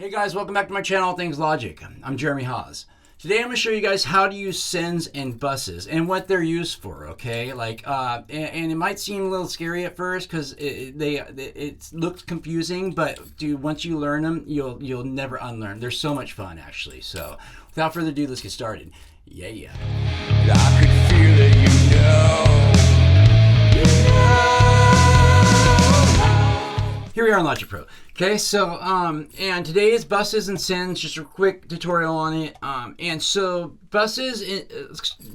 Hey guys, welcome back to my channel, All Things Logic. I'm Jeremy Haws. Today I'm going to show you guys how to use sends and buses and what they're used for, okay? And it might seem a little scary at first because it looks confusing, but dude, once you learn them, you'll never unlearn. They're so much fun, actually. So without further ado, let's get started. Yeah. I could feel it, you know. Here we are on Logic Pro. Okay, so and today is buses and sends, just a quick tutorial on it. And so buses,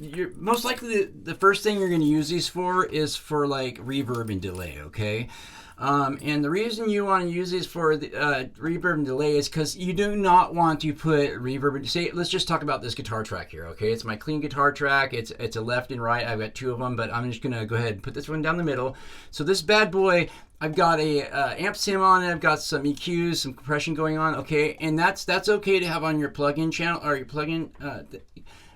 you're most likely the first thing you're going to use these for is for like reverb and delay. Okay. And the reason you want to use these for the reverb and delay is because you do not want to put reverb. Say, let's just talk about this guitar track here, okay? It's my clean guitar track. It's a left and right. I've got two of them, but I'm just gonna go ahead and put this one down the middle. So this bad boy, I've got a amp sim on it. I've got some EQs, some compression going on, okay? And that's okay to have on your plug-in channel or your plug-in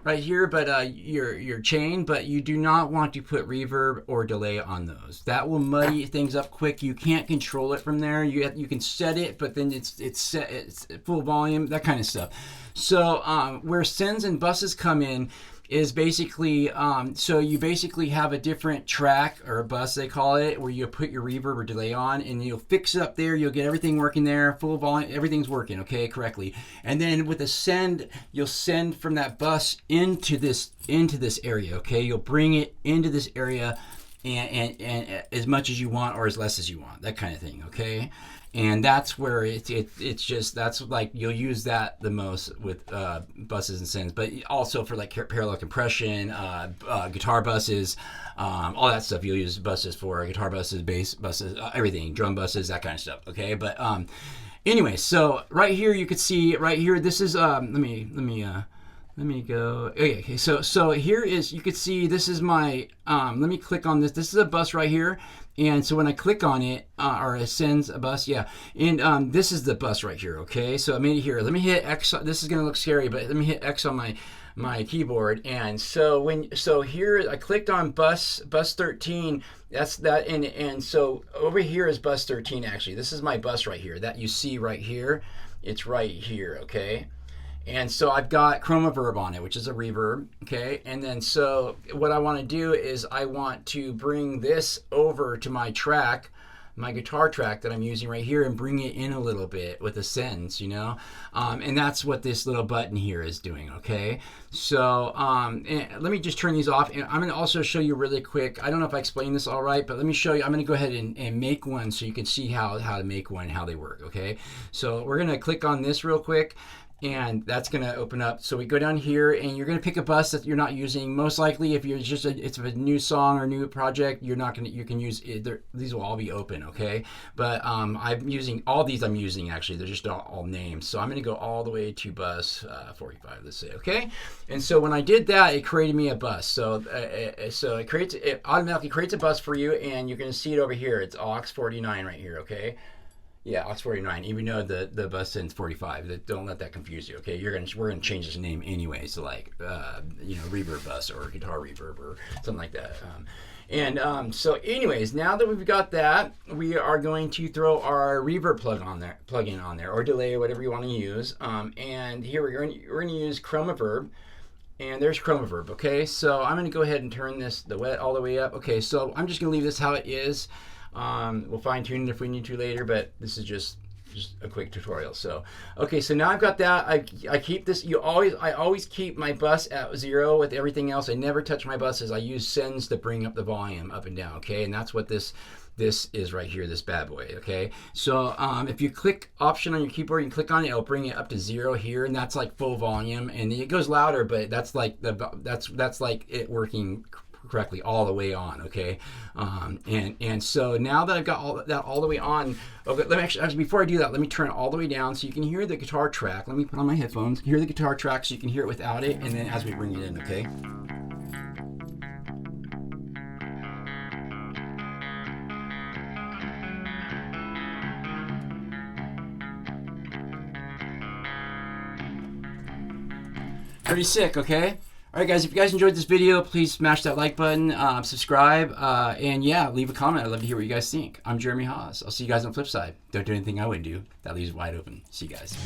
right here, but your chain, but you do not want to put reverb or delay on those. That will muddy things up quick. You can't control it from there. You can set it, but then it's full volume, that kind of stuff. So where sends and buses come in is basically, so you basically have a different track or a bus, they call it, where you put your reverb or delay on, and you'll fix it up there. You'll get everything working there, full volume, everything's working, okay, correctly. And then with a send, you'll send from that bus into this area, okay. You'll bring it into this area, and as much as you want or as less as you want, that kind of thing, okay. And that's where it's just, that's like, you'll use that the most with buses and sends, but also for like parallel compression, guitar buses, all that stuff you'll use buses for, guitar buses, bass buses, everything, drum buses, that kind of stuff, okay? But anyway, so right here you could see, right here, this is, let me go. Okay, so here is, you could see this is my, let me click on this. This is a bus right here. And so when I click on it, or it sends a bus, yeah. And this is the bus right here, okay? So I made it here. Let me hit X. This is going to look scary, but let me hit X on my keyboard. And so here I clicked on bus 13. That's that. And so over here is bus 13 actually. This is my bus right here that you see right here. It's right here, okay? And so I've got reverb on it, which is a reverb, okay? And then so what I want to do is I want to bring this over to my track, my guitar track that I'm using right here, and bring it in a little bit with a sends, you know? And that's what this little button here is doing, okay? So let me just turn these off. And I'm going to also show you really quick. I don't know if I explained this all right, but let me show you. I'm going to go ahead and make one so you can see how to make one and how they work, okay? So we're going to click on this real quick. And that's going to open up. So we go down here, and you're going to pick a bus that you're not using. Most likely, if you're just it's a new song or new project, you're not going to. You can use it. These will all be open, okay? But I'm using all these. I'm using actually. They're just all names. So I'm going to go all the way to bus 45. Let's say, okay. And so when I did that, it created me a bus. So it automatically creates a bus for you, and you're going to see it over here. It's aux 49 right here, okay. Yeah, aux 49. Even though the bus sends 45, don't let that confuse you. Okay, we're gonna change this name anyway. So like, reverb bus or guitar reverb or something like that. So anyways, now that we've got that, we are going to throw our reverb plug-in on there, or delay, or whatever you want to use. And here we're going to use reverb. And there's reverb. Okay, so I'm going to go ahead and turn this all the way up. Okay, so I'm just going to leave this how it is. We'll fine tune it if we need to later, but this is just a quick tutorial. So okay, so now I've got that. I keep this. I always keep my bus at 0 with everything else. I never touch my buses. I use sends to bring up the volume up and down. Okay, and that's what this is right here, this bad boy. Okay, so if you click option on your keyboard and click on it, it'll bring it up to 0 here, and that's like full volume, and it goes louder, but that's like that's like it working correctly all the way on, okay? And so now that I've got that all the way on, okay, let me actually before I do that, let me turn it all the way down so you can hear the guitar track. Let me put on my headphones, hear the guitar track so you can hear it without it, and then as we bring it in, okay? Pretty sick, okay? All right, guys, if you guys enjoyed this video, please smash that like button, subscribe, and yeah, leave a comment. I'd love to hear what you guys think. I'm Jeremy Haws. I'll see you guys on the flip side. Don't do anything I would do. That leaves it wide open. See you guys.